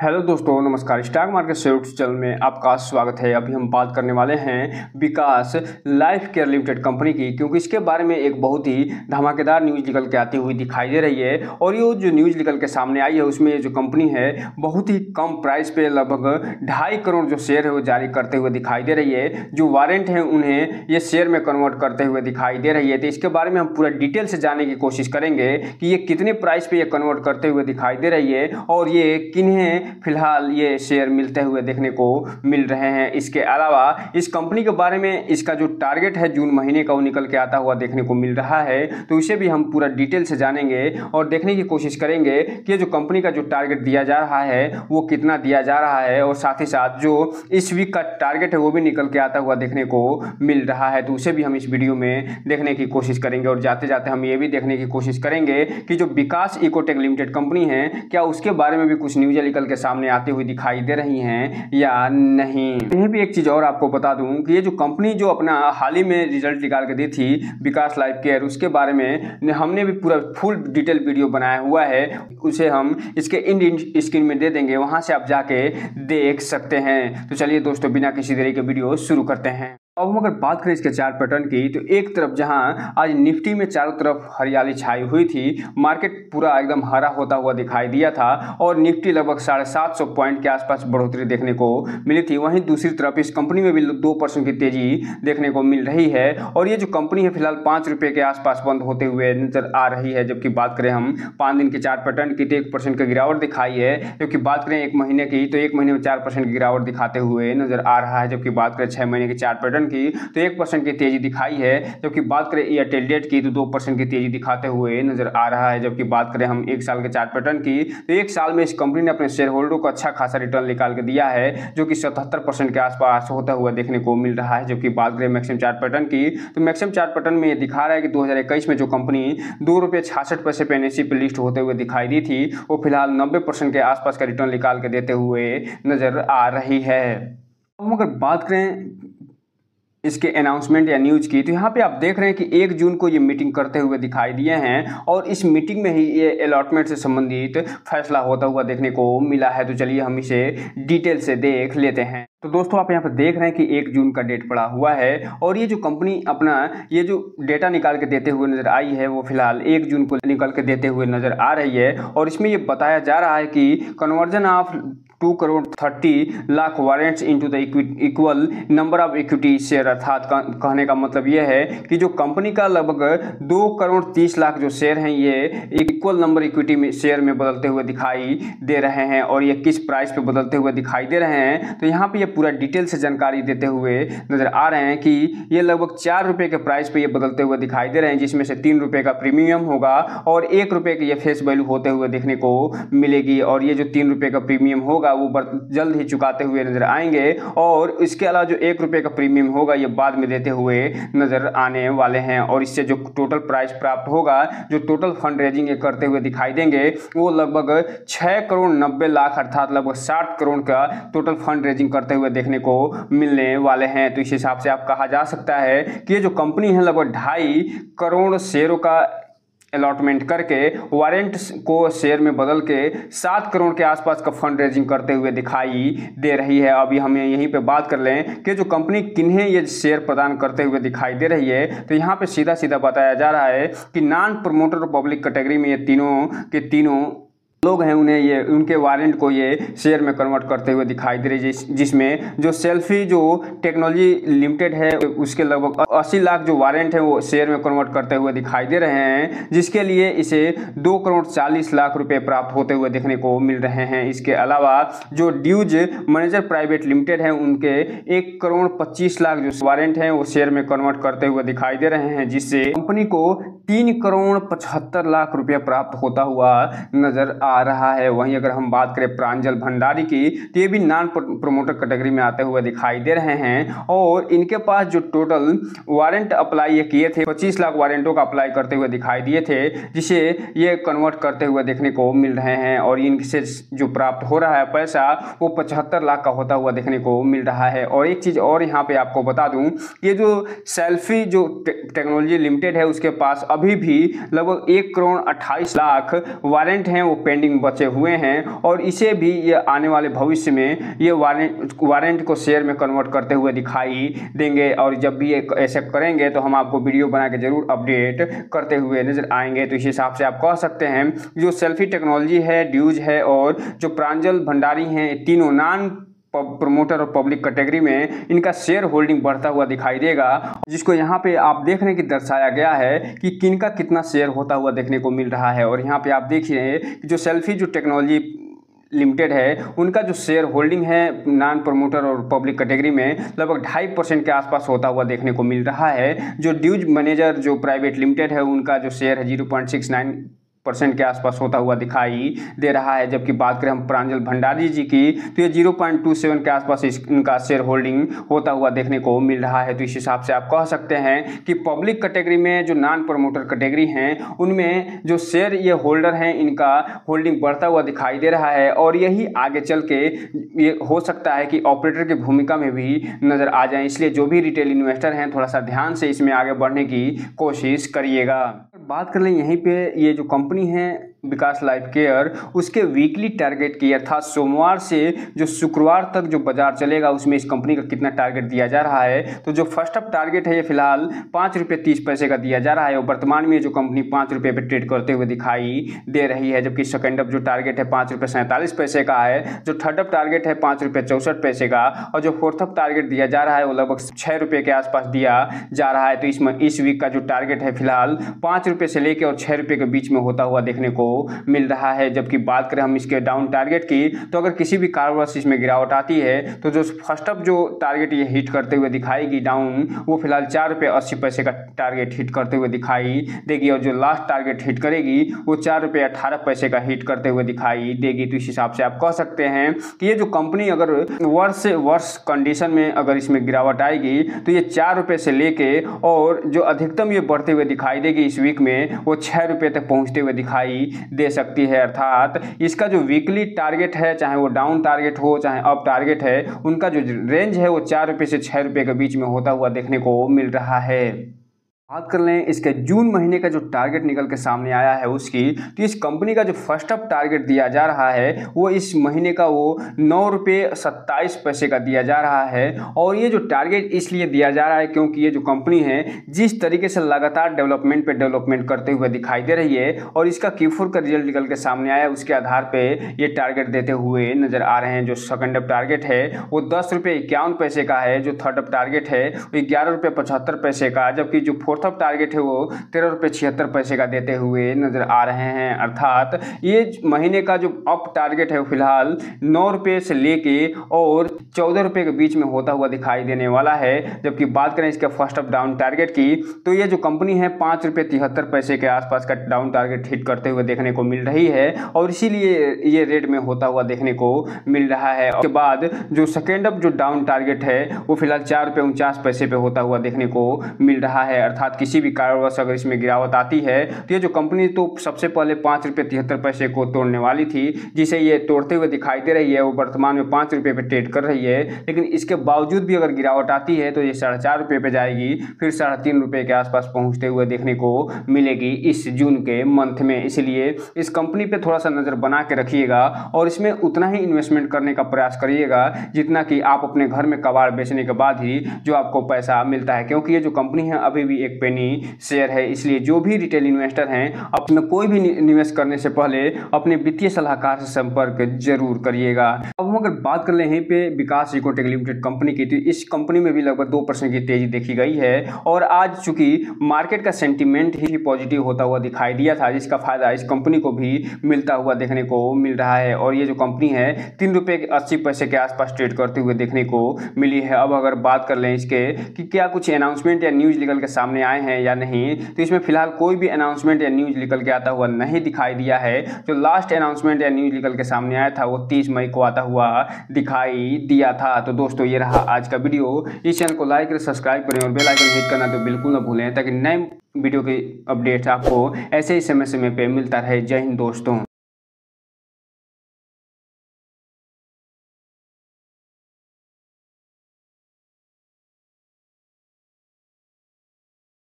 Hello दोस्तों, नमस्कार। Stock market share channel में आपका स्वागत है। अभी हम बात करने वाले हैं विकास लाइफ केयर लिमिटेड कंपनी की, क्योंकि इसके बारे में एक बहुत ही धमाकेदार न्यूज़ निकल के आती हुई दिखाई दे रही है। और ये जो न्यूज़ निकल के सामने आई है उसमें जो कंपनी है बहुत ही कम प्राइस पे लगभग 2.5 करोड़ जो शेयर है वो जारी करते हुए दिखाई दे रही है। जो वारंट हैं उन्हें ये शेयर में कन्वर्ट करते हुए दिखाई दे रही है। तो इसके बारे में हम पूरा डिटेल से जानने की कोशिश करेंगे कि ये कितने प्राइस पे ये कन्वर्ट करते हुए दिखाई दे रही है और ये किन्हें फिलहाल ये शेयर मिलते हुए देखने को मिल रहे हैं। इसके अलावा इस कंपनी के बारे में इसका जो टारगेट है जून महीने का वो निकल के आता हुआ देखने को मिल रहा है। तो इसे भी हम पूरा डिटेल से जानेंगे और देखने की कोशिश करेंगे कि जो कंपनी का जो टारगेट दिया जा रहा है वो कितना दिया जा रहा है, और साथ ही साथ जो इस वीक का टारगेट है वो भी निकल के आता हुआ देखने को मिल रहा है। तो उसे भी हम इस वीडियो में देखने की कोशिश करेंगे। और जाते जाते हम ये भी देखने की कोशिश करेंगे कि जो विकास इकोटेक लिमिटेड कंपनी है क्या उसके बारे में भी कुछ न्यूज़ निकल के सामने आती हुई दिखाई दे रही हैं या नहीं। यह भी एक चीज और आपको बता दूं कि ये जो कंपनी जो अपना हाल ही में रिजल्ट निकाल के दी थी विकास लाइफ केयर, उसके बारे में हमने भी पूरा फुल डिटेल वीडियो बनाया हुआ है। उसे हम इसके इंड स्क्रीन में दे देंगे, वहां से आप जाके देख सकते हैं। तो चलिए दोस्तों, बिना किसी देरी के वीडियो शुरू करते हैं। अब हम अगर बात करें इसके चार्ट पैटर्न की, तो एक तरफ जहां आज निफ्टी में चारों तरफ हरियाली छाई हुई थी, मार्केट पूरा एकदम हरा होता हुआ दिखाई दिया था और निफ्टी लगभग 750 पॉइंट के आसपास बढ़ोतरी देखने को मिली थी। वहीं दूसरी तरफ इस कंपनी में भी 2% की तेजी देखने को मिल रही है और ये जो कंपनी है फिलहाल 5 रुपये के आसपास बंद होते हुए नजर आ रही है। जबकि बात करें हम 5 दिन के चार्ट पैटर्न की तो 1% की गिरावट दिखाई है। जबकि बात करें 1 महीने की तो 1 महीने में 4% की गिरावट दिखाते हुए नजर आ रहा है। जबकि बात करें 6 महीने के चार्ट पैटर्न की तो 1% की तेजी दिखाई है। जबकि बात करें एयरटेल डेट की तो 2% की तेजी दिखाते हुए नजर आ रहा है। जबकि बात करें हम 1 साल के चार्ट पैटर्न की तो 1 साल में इस कंपनी ने अपने शेयर होल्डर को अच्छा खासा रिटर्न निकाल के दिया है, जो कि 77% के आसपास होता हुआ देखने को मिल रहा है। जबकि बात करें मैक्सिमम चार्ट पैटर्न की तो मैक्सिमम चार्ट पैटर्न में ये दिखा रहा है कि 2021 में जो कंपनी ₹2.66 पे एनएसई पे लिस्ट होते हुए दिखाई दी थी वो फिलहाल 90% के आसपास का रिटर्न निकाल के देते हुए नजर आ रही है। हम अगर बात करें इसके अनाउंसमेंट या न्यूज़ की, तो यहाँ पे आप देख रहे हैं कि 1 जून को ये मीटिंग करते हुए दिखाई दिए हैं और इस मीटिंग में ही ये अलॉटमेंट से संबंधित फैसला होता हुआ देखने को मिला है। तो चलिए हम इसे डिटेल से देख लेते हैं। तो दोस्तों, आप यहाँ पर देख रहे हैं कि 1 जून का डेट पड़ा हुआ है और ये जो कंपनी अपना ये जो डेटा निकाल के देते हुए नजर आई है वो फिलहाल 1 जून को निकल के देते हुए नजर आ रही है। और इसमें ये बताया जा रहा है कि conversion of 2,30,00,000 warrants into the equal number of equity share, अर्थात कहने का मतलब ये है कि जो कंपनी का लगभग 2,30,00,000 जो शेयर हैं ये इक्वल नंबर इक्विटी में शेयर में बदलते हुए दिखाई दे रहे हैं और ये किस प्राइस पे बदलते हुए दिखाई दे रहे हैं। तो यहाँ पे ये पूरा डिटेल से जानकारी देते हुए नजर आ रहे हैं कि ये लगभग 4 रुपये के प्राइस पे ये बदलते हुए दिखाई दे रहे हैं, जिसमें से 3 रुपये का प्रीमियम होगा और 1 रुपये की ये फेस वैल्यू होते हुए देखने को मिलेगी। और ये जो 3 रुपये का प्रीमियम होगा वो जल्द ही चुकाते हुए नजर आएंगे और इसके अलावा जो 1 रुपये का प्रीमियम होगा ये बाद में देते हुए नजर आने वाले हैं। और इससे जो टोटल प्राइस प्राप्त होगा, जो टोटल फंड रेजिंग ये करते हुए दिखाई देंगे वो लगभग 6,90,00,000 अर्थात लगभग 60 करोड़ का टोटल फंड रेजिंग करते हुए देखने को मिलने वाले हैं। तो इस हिसाब से आप कहा जा सकता है कि ये जो कंपनी है लगभग 2.5 करोड़ शेयरों का अलॉटमेंट करके वारंट को शेयर में बदल के 7 करोड़ के आसपास का फंड रेजिंग करते हुए दिखाई दे रही है। अभी हमें यहीं पे बात कर लें कि जो कंपनी किन्हें ये शेयर प्रदान करते हुए दिखाई दे रही है। तो यहाँ पे सीधा सीधा बताया जा रहा है कि नॉन प्रमोटर पब्लिक कैटेगरी में ये तीनों के तीनों लोग हैं, उन्हें ये उनके वारंट को ये शेयर में कन्वर्ट करते हुए दिखाई दे रही है। जिसमें जो सेल्फी जो टेक्नोलॉजी लिमिटेड है उसके लगभग 80 लाख जो वारंट है वो शेयर में कन्वर्ट करते हुए दिखाई दे रहे हैं, जिसके लिए इसे 2,40,00,000 रुपये प्राप्त होते हुए देखने को मिल रहे हैं। इसके अलावा जो ड्यूज मैनेजर प्राइवेट लिमिटेड है उनके 1,25,00,000 जो वारंट हैं वो शेयर में कन्वर्ट करते हुए दिखाई दे रहे हैं, जिससे कंपनी को 3,75,00,000 रुपये प्राप्त होता हुआ नजर आ रहा है। वहीं अगर हम बात करें प्रांजल भंडारी की तो ये भी नॉन प्रोमोटर कैटेगरी में आते हुए दिखाई दे रहे हैं और इनके पास जो टोटल वारंट अप्लाई ये किए थे 25 लाख वारंटों का अप्लाई करते हुए दिखाई दिए थे, जिसे ये कन्वर्ट करते हुए देखने को मिल रहे हैं और इनसे जो प्राप्त हो रहा है पैसा वो 75 लाख का होता हुआ देखने को मिल रहा है। और एक चीज़ और यहाँ पे आपको बता दूं, ये जो सेल्फी जो टेक्नोलॉजी लिमिटेड है उसके पास अभी भी लगभग 1,28,00,000 वारंट हैं वो पेंडिंग पेंडिंग बचे हुए हैं और इसे भी ये आने वाले भविष्य में ये वारंट को शेयर में कन्वर्ट करते हुए दिखाई देंगे। और जब भी ये ऐसे करेंगे तो हम आपको वीडियो बना के जरूर अपडेट करते हुए नजर आएंगे। तो इस हिसाब से आप कह सकते हैं जो सेल्फी टेक्नोलॉजी है, ड्यूज है और जो प्रांजल भंडारी हैं, तीनों नॉन प्रमोटर और पब्लिक कैटेगरी में इनका शेयर होल्डिंग बढ़ता हुआ दिखाई देगा, जिसको यहाँ पे आप देखने की दर्शाया गया है कि किनका कितना शेयर होता हुआ देखने को मिल रहा है। और यहाँ पे आप देखिए कि जो सेल्फी जो टेक्नोलॉजी लिमिटेड है उनका जो शेयर होल्डिंग है नॉन प्रमोटर और पब्लिक कैटेगरी में लगभग 2.5% के आसपास होता हुआ देखने को मिल रहा है। जो ड्यूज मैनेजर जो प्राइवेट लिमिटेड है उनका जो शेयर है 0.69% के आसपास होता हुआ दिखाई दे रहा है। जबकि बात करें हम प्रांजल भंडारी जी की तो ये 0.27 के आसपास इनका शेयर होल्डिंग होता हुआ देखने को मिल रहा है। तो इस हिसाब से आप कह सकते हैं कि पब्लिक कैटेगरी में जो नॉन प्रमोटर कैटेगरी हैं उनमें जो शेयर ये होल्डर हैं इनका होल्डिंग बढ़ता हुआ दिखाई दे रहा है और यही आगे चल के ये हो सकता है कि ऑपरेटर की भूमिका में भी नजर आ जाए। इसलिए जो भी रिटेल इन्वेस्टर हैं थोड़ा सा ध्यान से इसमें आगे बढ़ने की कोशिश करिएगा। बात कर लें यहीं पे ये जो कंपनी है विकास लाइफ केयर उसके वीकली टारगेट की, अर्थात सोमवार से जो शुक्रवार तक जो बाजार चलेगा उसमें इस कंपनी का कितना टारगेट दिया जा रहा है। तो जो फर्स्ट अप टारगेट है ये फिलहाल 5 रुपये 30 पैसे का दिया जा रहा है और वर्तमान में जो कंपनी 5 रुपये पे ट्रेड करते हुए दिखाई दे रही है। जबकि सेकेंड अप जो टारगेट है 5 रुपये 47 पैसे का है, जो थर्ड अप टारगेट है 5 रुपये 64 पैसे का और जो फोर्थ अप टारगेट दिया जा रहा है वो लगभग 6 रुपये के आसपास दिया जा रहा है। तो इसमें इस वीक का जो टारगेट है फिलहाल 5 रुपये से लेकर और 6 रुपये के बीच में होता हुआ देखने को मिल रहा है। जबकि बात करें हम इसके डाउन टारगेट की तो अगर किसी भी कारणवश इसमें गिरावट आती है तो जो फर्स्ट अप जो टारगेट ये हिट करते हुए दिखाएगी डाउन वो फिलहाल 4 रुपये 80 पैसे का टारगेट हिट करते हुए दिखाई देगी और जो लास्ट टारगेट हिट करेगी वो 4 रुपये 18 पैसे का हिट करते हुए दिखाई देगी। तो इस हिसाब से आप कह सकते हैं कि ये जो कंपनी अगर वर्ष कंडीशन में अगर इसमें गिरावट आएगी तो ये 4 रुपये से लेके और जो अधिकतम ये बढ़ते हुए दिखाई देगी इस वीक में वो 6 रुपये तक पहुंचते हुए दिखाई दे सकती है। अर्थात इसका जो वीकली टारगेट है चाहे वो डाउन टारगेट हो चाहे अप टारगेट है उनका जो रेंज है वो 4 रुपये से 6 रुपये के बीच में होता हुआ देखने को मिल रहा है। बात कर लें इसके जून महीने का जो टारगेट निकल के सामने आया है उसकी, तो इस कंपनी का जो फर्स्ट अप टारगेट दिया जा रहा है वो इस महीने का वो 9 रुपये 27 पैसे का दिया जा रहा है। और ये जो टारगेट इसलिए दिया जा रहा है क्योंकि ये जो कंपनी है जिस तरीके से लगातार डेवलपमेंट पे डेवलपमेंट करते हुए दिखाई दे रही है और इसका Q4 का रिजल्ट निकल के सामने आया उसके आधार पर ये टारगेट देते हुए नजर आ रहे हैं। जो सेकंड अप टारगेट है वो 10 रुपये 51 पैसे का है, जो थर्ड अप टारगेट है वो 11 रुपये 75 पैसे का, जबकि जो फोर्थ अप टारगेट है वो 13 रुपये 76 पैसे का देते हुए नजर आ रहे हैं। अर्थात ये महीने का जो अप टारगेट है वो फिलहाल 9 रुपये से लेके और 14 रुपये के बीच में होता हुआ दिखाई देने वाला है। जबकि बात करें इसके फर्स्ट अप डाउन टारगेट की तो ये जो कंपनी है 5 रुपये 73 पैसे के आसपास का डाउन टारगेट हिट करते हुए देखने को मिल रही है और इसीलिए ये रेट में होता हुआ देखने को मिल रहा है। उसके बाद जो सेकेंड अप जो डाउन टारगेट है वो फिलहाल 4 रुपये 49 पैसे पे होता हुआ देखने को मिल रहा है। अर्थात किसी भी कारणवश अगर इसमें गिरावट आती है तो ये जो कंपनी तो सबसे पहले 5 रुपये 73 पैसे को तोड़ने वाली थी, जिसे ये तोड़ते हुए दिखाई दे रही है। वो वर्तमान में 5 रुपये पे ट्रेड कर रही है, लेकिन इसके बावजूद भी अगर गिरावट आती है तो ये 4.5 रुपये पे जाएगी, फिर 3.5 रुपये के आसपास पहुंचते हुए देखने को मिलेगी इस जून के मंथ में। इसलिए इस कंपनी पे थोड़ा सा नज़र बना के रखिएगा और इसमें उतना ही इन्वेस्टमेंट करने का प्रयास करिएगा जितना कि आप अपने घर में कबाड़ बेचने के बाद ही जो आपको पैसा मिलता है, क्योंकि ये जो कंपनी है अभी भी एक पेनी शेयर है। इसलिए जो भी रिटेल इन्वेस्टर हैं अपने कोई भी निवेश करने से पहले अपने वित्तीय सलाहकार से संपर्क जरूर करिएगा। अब हम अगर बात कर ले यहीं पे विकास इकोटेक लिमिटेड कंपनी की, तो इस कंपनी में भी लगभग 2% की तेजी देखी गई है और आज चूंकि मार्केट का सेंटीमेंट ही पॉजिटिव होता हुआ दिखाई दिया था, जिसका फायदा इस कंपनी को भी मिलता हुआ देखने को मिल रहा है। और ये जो कंपनी है 3 रुपये 80 पैसे के आसपास ट्रेड करते हुए देखने को मिली है। अब अगर बात कर लें इसके कि क्या कुछ अनाउंसमेंट या न्यूज निकल के सामने आए हैं या नहीं, तो इसमें फिलहाल कोई भी अनाउंसमेंट या न्यूज निकल के आता हुआ नहीं दिखाई दिया है। जो लास्ट अनाउंसमेंट या न्यूज निकल के सामने आया था वो 30 मई को आता हुआ दिखाई दिया था। तो दोस्तों ये रहा आज का वीडियो। इस चैनल को लाइक करें, सब्सक्राइब करें और बेल आइकन हिट करना तो बिल्कुल ना भूलें, ताकि नए वीडियो के अपडेट्स आपको ऐसे ही समय समय पे मिलता रहे। जय हिंद दोस्तों।